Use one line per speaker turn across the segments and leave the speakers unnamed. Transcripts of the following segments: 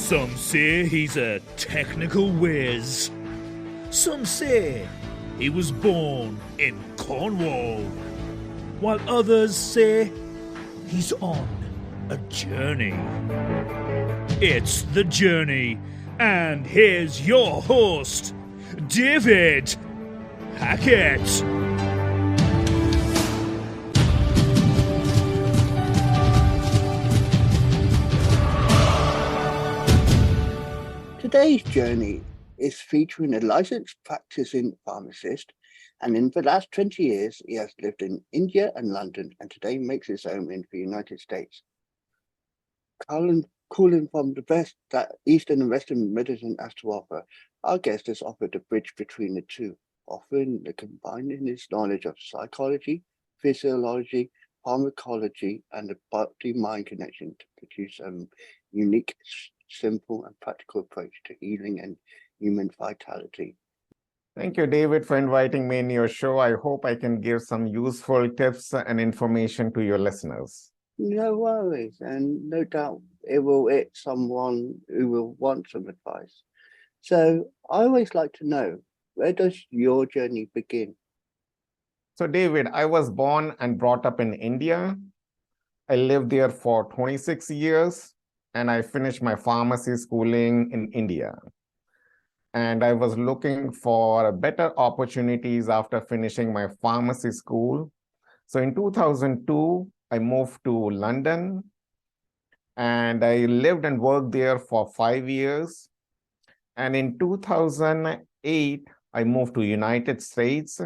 Some say he's a technical whiz. Some say he was born in Cornwall, while others say he's on a journey. It's The Journey, and here's your host, David Hackett.
Today's journey is featuring a licensed practicing pharmacist, and in the last 20 years, he has lived in India and London, and today makes his home in the United States. Calling from the best that Eastern and Western medicine has to offer, our guest has offered a bridge between the two, combining his knowledge of psychology, physiology, pharmacology, and the body-mind connection to produce a unique, simple and practical approach to healing and human vitality.
Thank you, David, for inviting me in your show. I hope I can give some useful tips and information to your listeners.
No worries, and no doubt it will hit someone who will want some advice. So I always like to know, where does your journey begin?
So, David, I was born and brought up in India. I lived there for 26 years. And I finished my pharmacy schooling in India. And I was looking for better opportunities after finishing my pharmacy school. So in 2002, I moved to London, and I lived and worked there for 5 years. And in 2008, I moved to United States,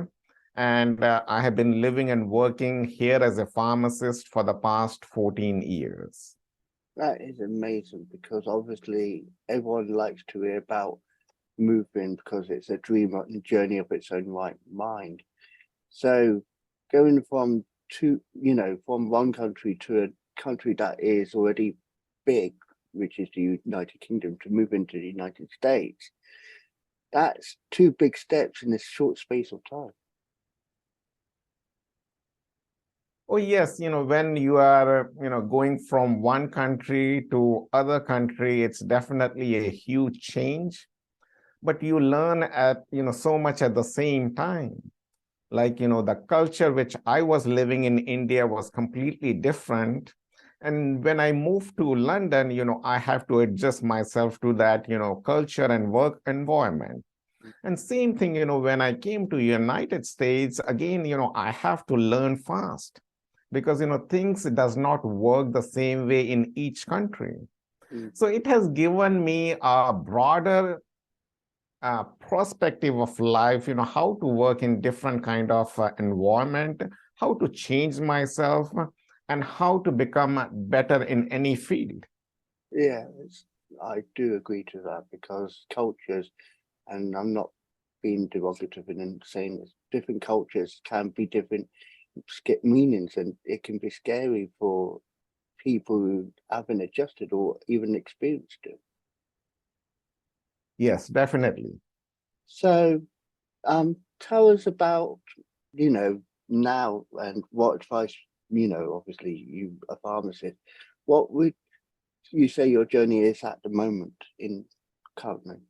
and I have been living and working here as a pharmacist for the past 14 years.
That is amazing, because obviously everyone likes to hear about moving because it's a dream and journey of its own right mind. So going from one country to a country that is already big, which is the United Kingdom, to move into the United States, that's two big steps in this short space of time.
Oh, yes. When you are, going from one country to other country, it's definitely a huge change. But you learn so much at the same time. Like, the culture which I was living in India was completely different. And when I moved to London, I have to adjust myself to that, culture and work environment. And same thing, when I came to United States, again, I have to learn fast. Because things does not work the same way in each country. So it has given me a broader perspective of life, how to work in different kind of environment, how to change myself, and how to become better in any field.
Yeah, I do agree to that, because cultures, and I'm not being derogative in saying this, different cultures can be different meanings, and it can be scary for people who haven't adjusted or even experienced it.
Yes, definitely.
So tell us about now, and what advice, obviously you a pharmacist, what would you say your journey is at the moment in currently?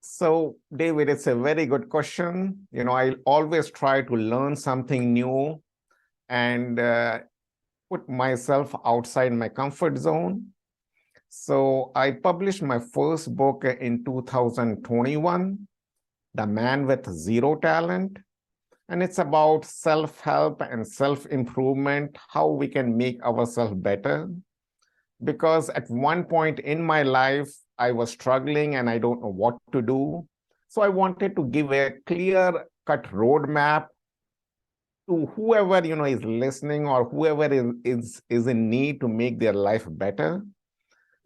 So, David, it's a very good question. I always try to learn something new and put myself outside my comfort zone. So I published my first book in 2021, The Man with Zero Talent. And it's about self-help and self-improvement, how we can make ourselves better. Because at one point in my life, I was struggling and I don't know what to do. So I wanted to give a clear-cut roadmap to whoever is listening, or whoever is in need to make their life better.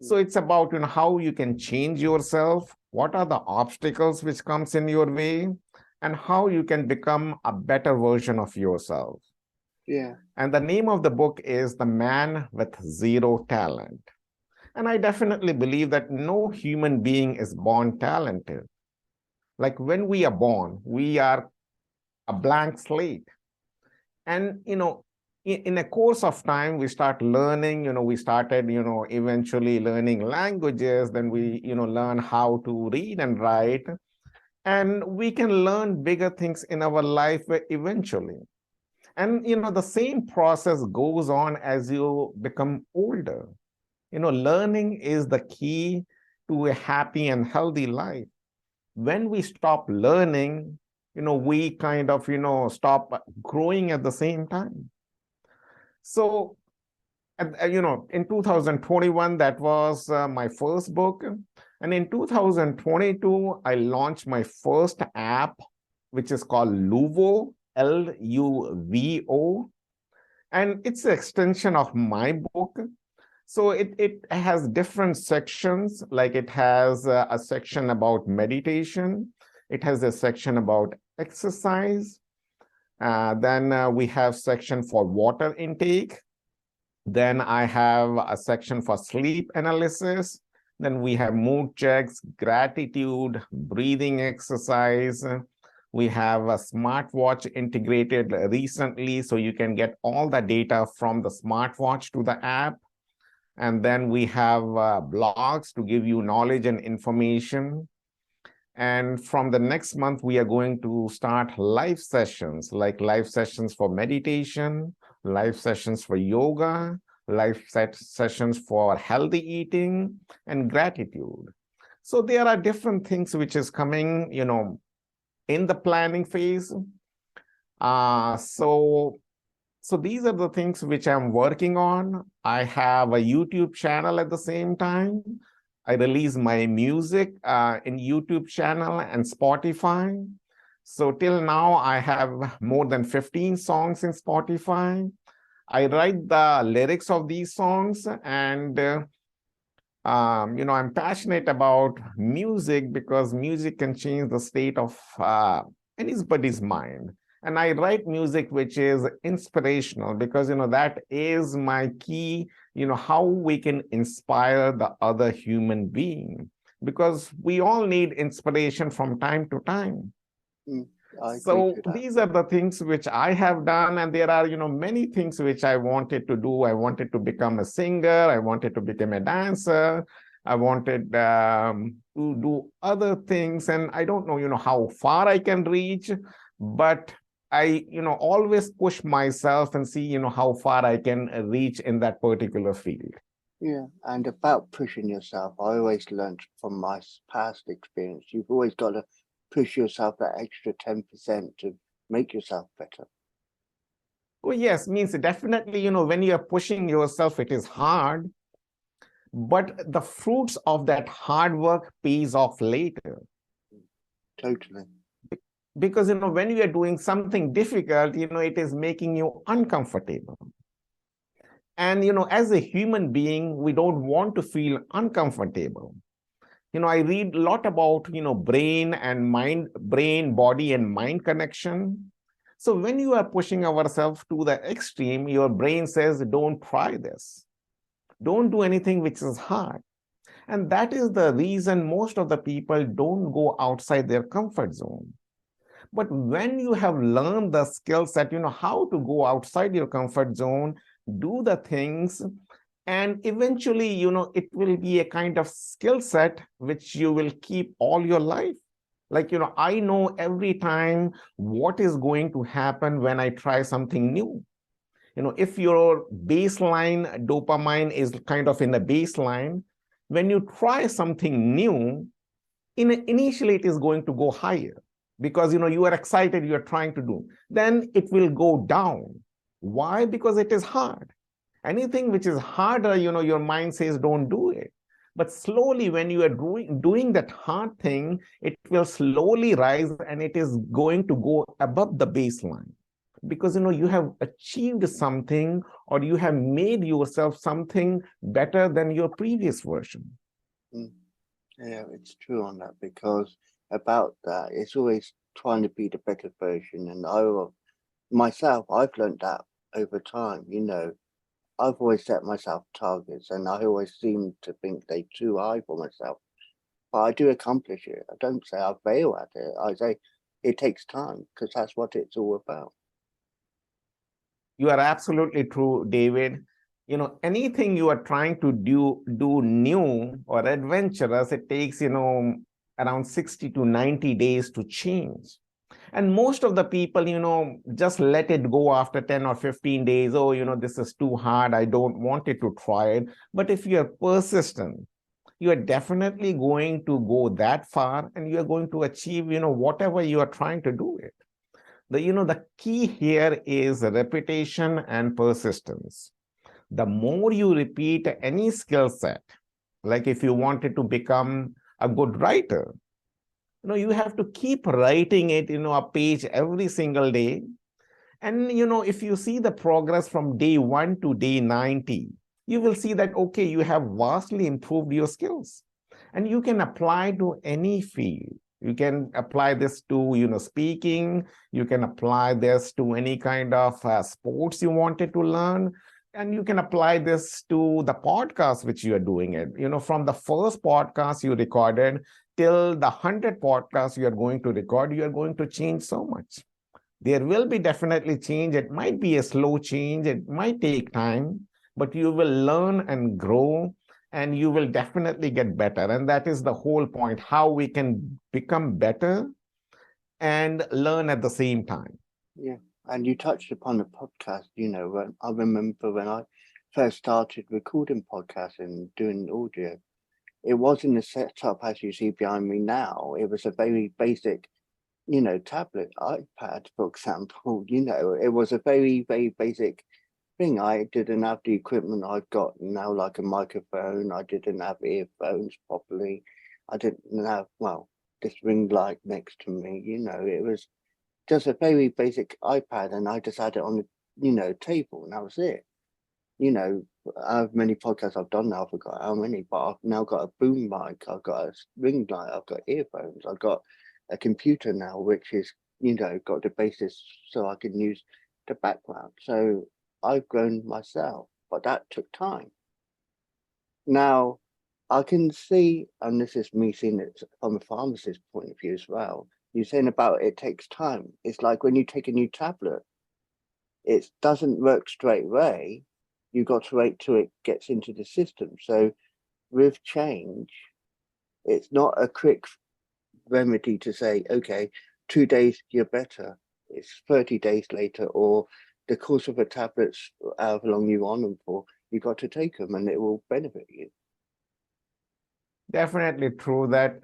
So it's about how you can change yourself, what are the obstacles which comes in your way, and how you can become a better version of yourself.
Yeah.
And the name of the book is The Man with Zero Talent. And I definitely believe that no human being is born talented. Like when we are born, we are a blank slate. And, in a course of time, we start learning, we started, eventually learning languages, then we, learn how to read and write, and we can learn bigger things in our life eventually. And, the same process goes on as you become older. Learning is the key to a happy and healthy life. When we stop learning, we kind of, stop growing at the same time. So, in 2021, that was my first book. And in 2022, I launched my first app, which is called LUVO, LUVO. And it's an extension of my book. So it has different sections, like it has a section about meditation. It has a section about exercise. Then we have section for water intake. Then I have a section for sleep analysis. Then we have mood checks, gratitude, breathing exercise. We have a smartwatch integrated recently, so you can get all the data from the smartwatch to the app. And then we have blogs to give you knowledge and information. And from the next month, we are going to start live sessions, like live sessions for meditation, live sessions for yoga, live sessions for healthy eating and gratitude. So there are different things which is coming, in the planning phase. So these are the things which I'm working on. I have a YouTube channel at the same time. I release my music in YouTube channel and Spotify. So till now, I have more than 15 songs in Spotify. I write the lyrics of these songs, and I'm passionate about music because music can change the state of anybody's mind. And I write music which is inspirational because, that is my key, how we can inspire the other human being, because we all need inspiration from time to time. So these are the things which I have done, and there are, many things which I wanted to do. I wanted to become a singer. I wanted to become a dancer. I wanted to do other things, and I don't know, how far I can reach, but I, always push myself and see, how far I can reach in that particular field.
Yeah, and about pushing yourself, I always learned from my past experience, you've always got to push yourself that extra 10% to make yourself better.
Well, yes, means definitely, when you're pushing yourself, it is hard, but the fruits of that hard work pays off later.
Totally.
Because, when you are doing something difficult, it is making you uncomfortable. And, as a human being, we don't want to feel uncomfortable. I read a lot about, brain and mind, brain, body, and mind connection. So when you are pushing ourselves to the extreme, your brain says, don't try this. Don't do anything which is hard. And that is the reason most of the people don't go outside their comfort zone. But when you have learned the skill set, how to go outside your comfort zone, do the things, and eventually, it will be a kind of skill set which you will keep all your life. Like, I know every time what is going to happen when I try something new. If your baseline dopamine is kind of in the baseline, when you try something new, initially it is going to go higher because, you are excited, you are trying to do. Then it will go down. Why? Because it is hard. Anything which is harder, your mind says, don't do it. But slowly, when you are doing that hard thing, it will slowly rise and it is going to go above the baseline. Because, you have achieved something or you have made yourself something better than your previous version.
Yeah, it's true on that, because about that, it's always trying to be the better version. And I've learned that over time, I've always set myself targets, and I always seem to think they're too high for myself. But I do accomplish it. I don't say I fail at it. I say it takes time, because that's what it's all about.
You are absolutely true, David. Anything you are trying to do new or adventurous, it takes, around 60 to 90 days to change. And most of the people, just let it go after 10 or 15 days. Oh, this is too hard. I don't want it to try it. But if you are persistent, you are definitely going to go that far, and you are going to achieve, whatever you are trying to do it. The key here is repetition and persistence. The more you repeat any skill set, like if you wanted to become a good writer, you have to keep writing it, a page every single day. And, if you see the progress from day 1 to day 90, you will see that, okay, you have vastly improved your skills. And you can apply to any field. You can apply this to, speaking. You can apply this to any kind of sports you wanted to learn. And you can apply this to the podcast which you are doing it. From the first podcast you recorded till the 100 podcasts you are going to record, you are going to change so much. There will be definitely change. It might be a slow change. It might take time, but you will learn and grow, and you will definitely get better. And that is the whole point, how we can become better and learn at the same time.
Yeah. And you touched upon the podcast, when I remember when I first started recording podcasts and doing audio, it wasn't a setup as you see behind me now. It was a very basic, tablet, iPad, for example. It was a very, very basic thing. I didn't have the equipment I've got now, like a microphone. I didn't have earphones properly. I didn't have, this ring light next to me. It was just a very basic iPad, and I just had it on the, table, and that was it. How many podcasts I've done now, I forgot how many, but I've now got a boom mic, I've got a ring light, I've got earphones, I've got a computer now, which is, got the basis so I can use the background. So I've grown myself, but that took time. Now, I can see, and this is me seeing it from a pharmacist's point of view as well, you're saying about it takes time. It's like when you take a new tablet, it doesn't work straight away. You've got to wait till it gets into the system. So with change, it's not a quick remedy to say, okay, 2 days, you're better. It's 30 days later, or the course of a tablets, however long you want them for, you got to take them and it will benefit you.
Definitely true that,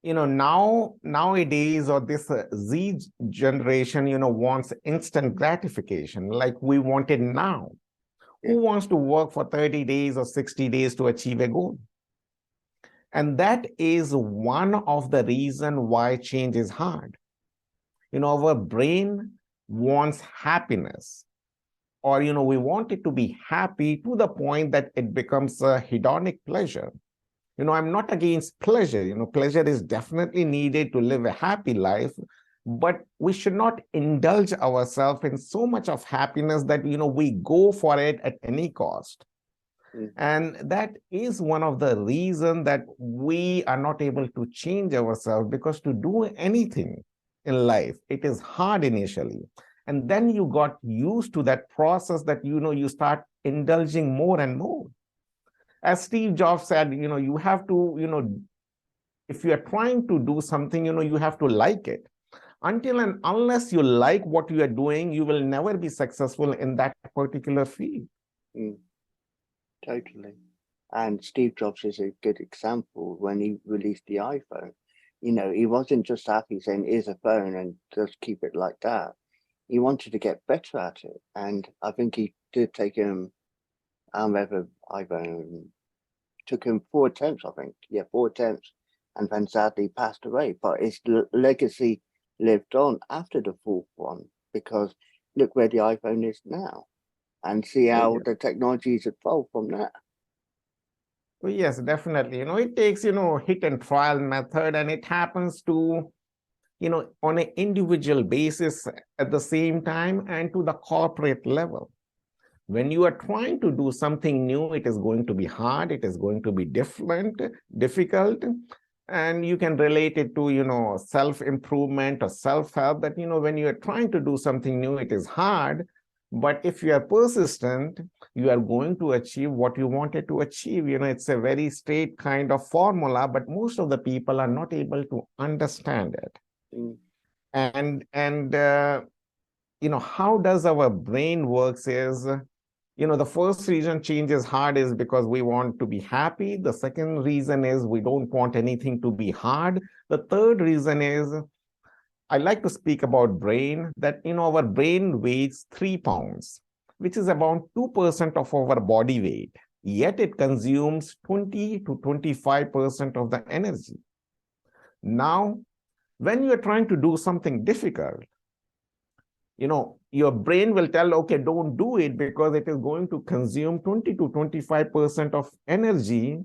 nowadays, or this Z generation, wants instant gratification, like we want it now. Yeah. Who wants to work for 30 days or 60 days to achieve a goal? And that is one of the reasons why change is hard. Our brain wants happiness, or, we want it to be happy to the point that it becomes a hedonic pleasure. I'm not against pleasure. Pleasure is definitely needed to live a happy life, but we should not indulge ourselves in so much of happiness that, we go for it at any cost. And that is one of the reasons that we are not able to change ourselves, because to do anything in life, it is hard initially. And then you got used to that process that, you start indulging more and more. As Steve Jobs said, you have to, if you are trying to do something, you have to like it. Until and unless you like what you are doing, you will never be successful in that particular field.
Totally. And Steve Jobs is a good example. When he released the iPhone, he wasn't just happy saying, here's a phone and just keep it like that. He wanted to get better at it. And I think he did take him, whether iPhone took him 4 attempts, I think. Yeah, 4 attempts, and then sadly passed away. But his legacy lived on after the 4th one, because look where the iPhone is now, and see how the technology's evolved from that.
Well, yes, definitely. It takes, hit and trial method, and it happens to, on an individual basis at the same time, and to the corporate level. When you are trying to do something new, it is going to be hard, it is going to be difficult, and you can relate it to, self-improvement or self-help, that, when you are trying to do something new, it is hard, But if you are persistent, you are going to achieve what you wanted to achieve. It's a very straight kind of formula, but most of the people are not able to understand it.
Mm.
And how does our brain works is, the first reason change is hard is because we want to be happy. The second reason is we don't want anything to be hard. The third reason is, I like to speak about brain, that, our brain weighs 3 pounds, which is about 2% of our body weight. Yet it consumes 20 to 25% of the energy. Now, when you're trying to do something difficult, your brain will tell, okay, don't do it because it is going to consume 20 to 25% of energy.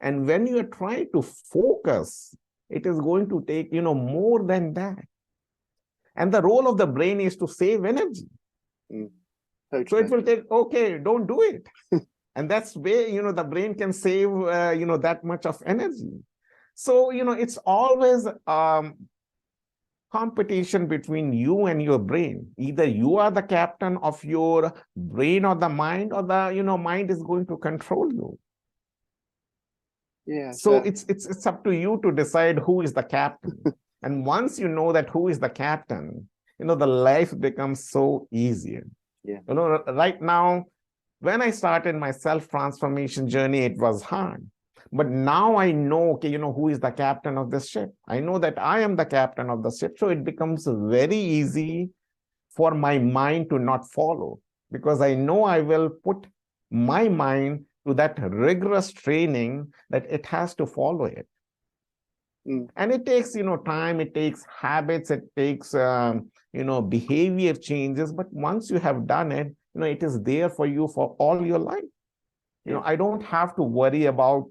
And when you are trying to focus, it is going to take, more than that. And the role of the brain is to save energy. So it will take, okay, don't do it. And that's where, the brain can save, that much of energy. So, it's always competition between you and your brain. Either you are the captain of your brain or the mind, or the, mind is going to control you.
Yeah.
So it's up to you to decide who is the captain. And once you know that who is the captain, the life becomes so easier.
Yeah.
Right now, when I started my self-transformation journey, it was hard. But now I know, okay, who is the captain of this ship. I know that I am the captain of the ship. So it becomes very easy for my mind to not follow, because I know I will put my mind to that rigorous training that it has to follow it. And it takes, time, it takes habits, it takes, behavior changes. But once you have done it, it is there for you for all your life. I don't have to worry about,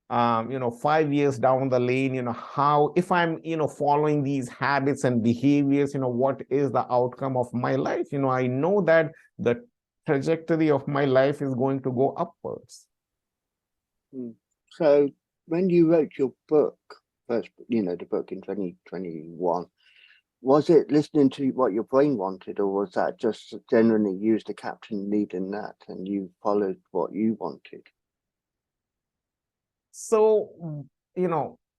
5 years down the lane, how, if I'm, following these habits and behaviors, what is the outcome of my life? I know that the trajectory of my life is going to go upwards.
So when you wrote your book, first, the book in 2021, was it listening to what your brain wanted, or was that just generally you as the captain leading that and you followed what you wanted?
So,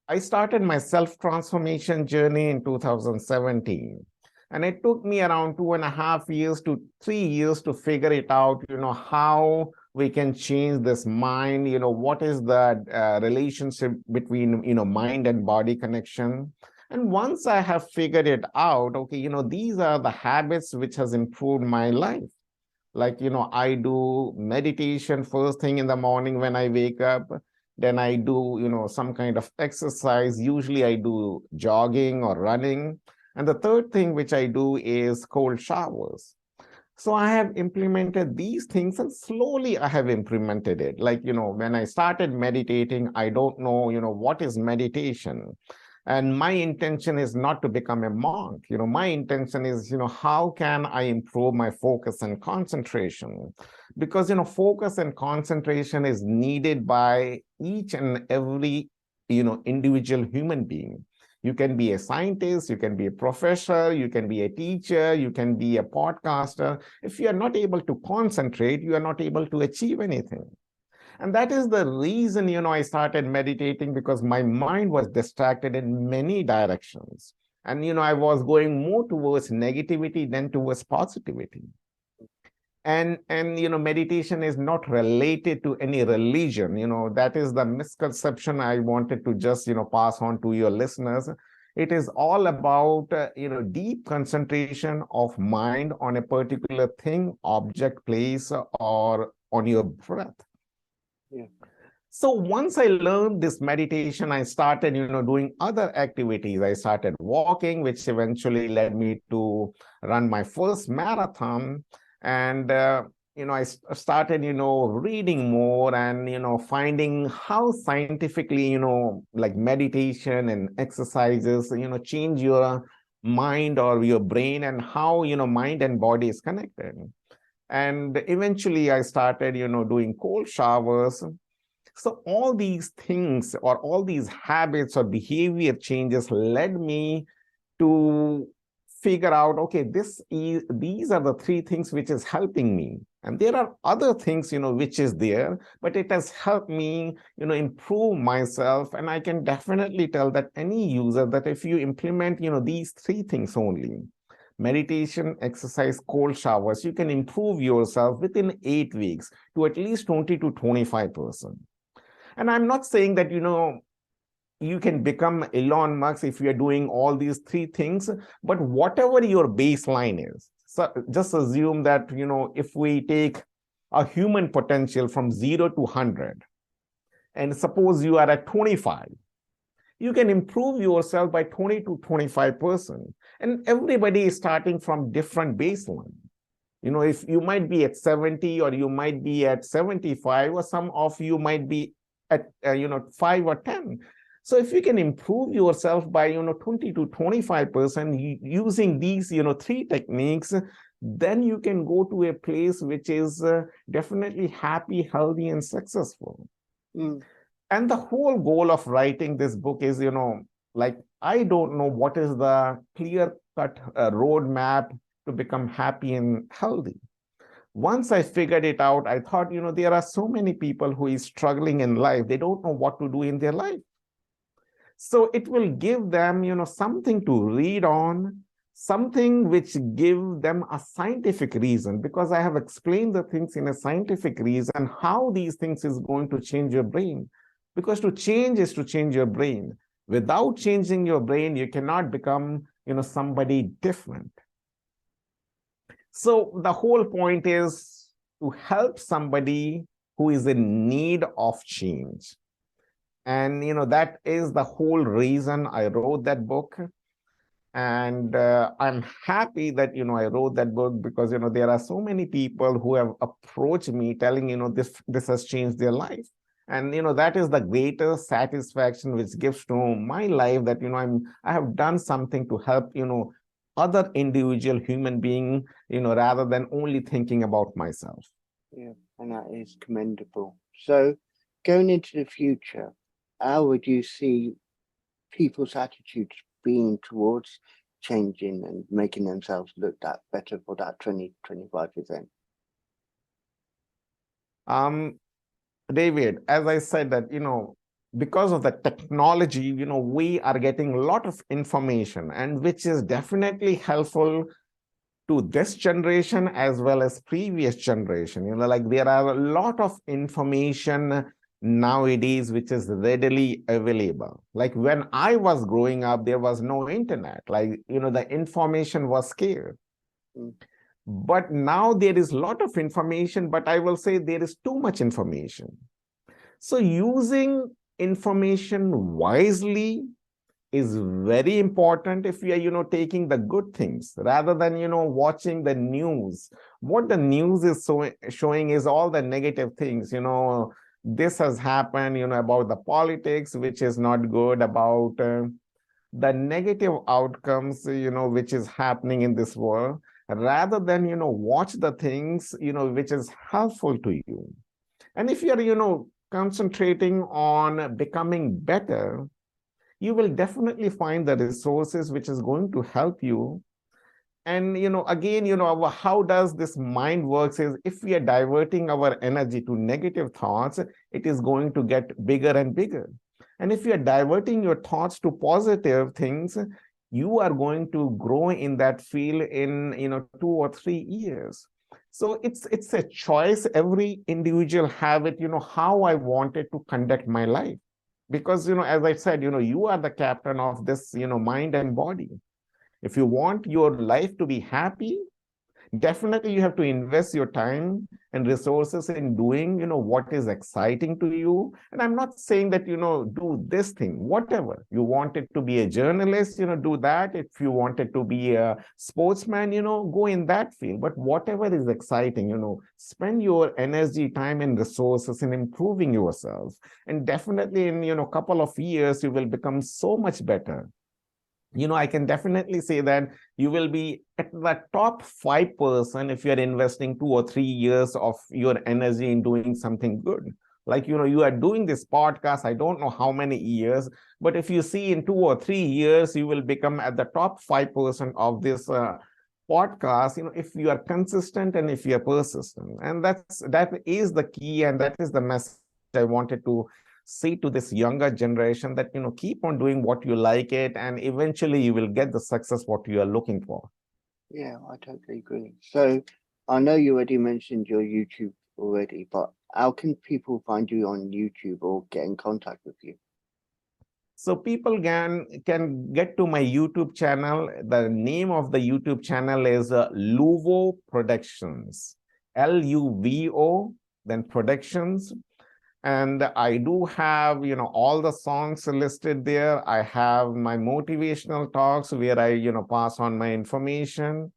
I started my self-transformation journey in 2017. And it took me around 2.5 years to 3 years to figure it out, how we can change this mind, what is the relationship between, mind and body connection. And once I have figured it out, okay, these are the habits which has improved my life. Like, I do meditation first thing in the morning when I wake up. Then I do, some kind of exercise. Usually I do jogging or running. And the third thing which I do is cold showers. So I have implemented these things, and slowly I have implemented it. Like, when I started meditating, I don't know, what is meditation. And my intention is not to become a monk. My intention is, how can I improve my focus and concentration? Because, focus and concentration is needed by each and every, individual human being. You can be a scientist, you can be a professor, you can be a teacher, you can be a podcaster. If you are not able to concentrate, you are not able to achieve anything. And that is the reason, I started meditating, because my mind was distracted in many directions. And, I was going more towards negativity than towards positivity. And meditation is not related to any religion. That is the misconception I wanted to just, pass on to your listeners. It is all about, deep concentration of mind on a particular thing, object, place, or on your breath.
Yeah.
So once I learned this meditation, I started, doing other activities. I started walking, which eventually led me to run my first marathon. And, I started, reading more and, finding how scientifically, like meditation and exercises, change your mind or your brain, and how, mind and body is connected. And eventually I started, doing cold showers. So all these things, or all these habits or behavior changes, led me to figure out, okay, these are the three things which is helping me. And there are other things, which is there, but it has helped me, improve myself. And I can definitely tell that any user that if you implement, these three things only, meditation, exercise, cold showers, you can improve yourself within 8 weeks to at least 20 to 25%. And I'm not saying that, you can become Elon Musk if you're doing all these three things, but whatever your baseline is, so just assume that, if we take a human potential from 0 to 100, and suppose you are at 25, you can improve yourself by 20 to 25%. And everybody is starting from different baseline. If you might be at 70, or you might be at 75, or some of you might be at, 5 or 10. So if you can improve yourself by, 20 to 25% using these, three techniques, then you can go to a place which is definitely happy, healthy, and successful. And the whole goal of writing this book is, like, I don't know what is the clear-cut roadmap to become happy and healthy. Once I figured it out, I thought, there are so many people who is struggling in life. They don't know what to do in their life. So it will give them, something to read on, something which give them a scientific reason, because I have explained the things in a scientific reason, how these things is going to change your brain. Because to change is to change your brain. Without changing your brain, you cannot become, somebody different. So the whole point is to help somebody who is in need of change. And, that is the whole reason I wrote that book. And I'm happy that, I wrote that book because, there are so many people who have approached me telling, this has changed their life. And, that is the greatest satisfaction which gives to my life that, I have done something to help, other individual human being, rather than only thinking about myself.
Yeah, and that is commendable. So going into the future, how would you see people's attitudes being towards changing and making themselves look that better for that 2025%?
David, as I said that, because of the technology, we are getting a lot of information, and which is definitely helpful to this generation as well as previous generation. Like there are a lot of information nowadays which is readily available. Like when I was growing up, there was no internet. Like, the information was scarce. But now there is a lot of information, but I will say there is too much information. So using information wisely is very important if we are, taking the good things rather than, watching the news. What the news is showing is all the negative things, this has happened, about the politics, which is not good, about the negative outcomes, which is happening in this world, rather than, watch the things, which is helpful to you. And if you're, concentrating on becoming better, you will definitely find the resources which is going to help you. And, again, how does this mind works is if we are diverting our energy to negative thoughts, it is going to get bigger and bigger. And if you are diverting your thoughts to positive things, you are going to grow in that field in, 2 or 3 years. So it's a choice. Every individual have it, how I wanted to conduct my life. Because, as I said, you are the captain of this, mind and body. If you want your life to be happy, definitely you have to invest your time and resources in doing, what is exciting to you. And I'm not saying that, do this thing, whatever. You wanted to be a journalist, do that. If you wanted to be a sportsman, go in that field. But whatever is exciting, spend your energy, time, and resources in improving yourself. And definitely in, a couple of years, you will become so much better. I can definitely say that you will be at the top 5% if you're investing 2 or 3 years of your energy in doing something good. Like, you are doing this podcast, I don't know how many years, but if you see in 2 or 3 years, you will become at the top 5% of this podcast, if you are consistent and if you are persistent. And that is the key, and that is the message I wanted to say to this younger generation, that, keep on doing what you like it, and eventually you will get the success what you are looking for.
Yeah, I totally agree. So I know you already mentioned your YouTube already, but how can people find you on YouTube or get in contact with you?
So people can get to my YouTube channel. The name of the YouTube channel is LUVO Productions, LUVO, then Productions. And I do have, all the songs listed there. I have my motivational talks where I, pass on my information.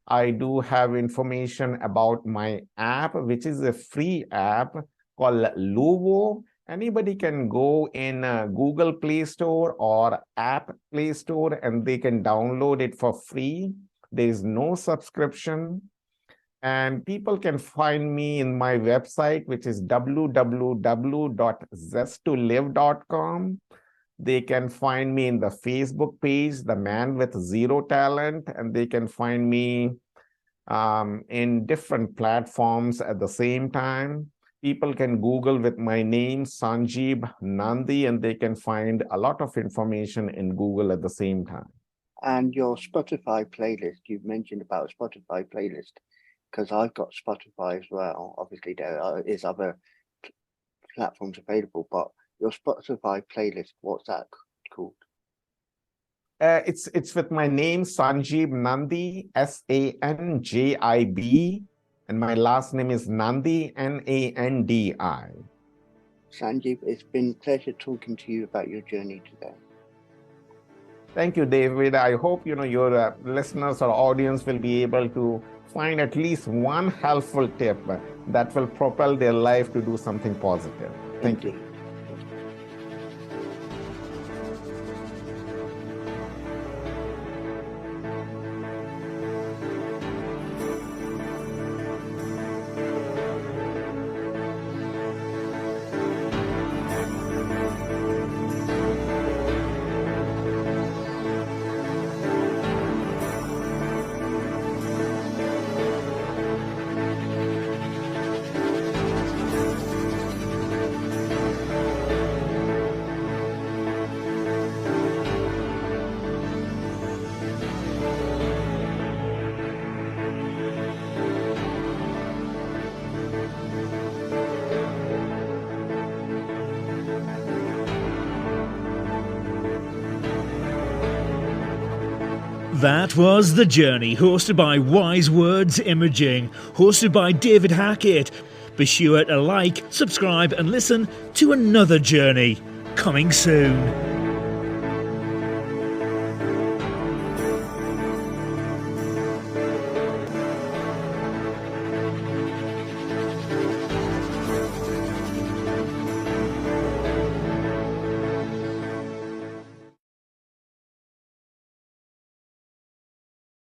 I do have information about my app, which is a free app called LUVO. Anybody can go in Google Play Store or App Play Store and they can download it for free. There is no subscription. And people can find me in my website, which is www.zesttolive.com. They can find me in the Facebook page, The Man with Zero Talent, and they can find me in different platforms at the same time. People can Google with my name, Sanjib Nandi, and they can find a lot of information in Google at the same time.
And your Spotify playlist, you've mentioned about a Spotify playlist, because I've got Spotify as well. Obviously, there is other platforms available, but your Spotify playlist, what's that called?
It's with my name, Sanjib Nandi, Sanjib, and my last name is Nandi, Nandi.
Sanjib, it's been a pleasure talking to you about your journey today.
Thank you, David. I hope your listeners or audience will be able to find at least one helpful tip that will propel their life to do something positive. Thank you.
That was The Journey, hosted by Wise Words Imaging, hosted by David Hackett. Be sure to like, subscribe and listen to another journey coming soon.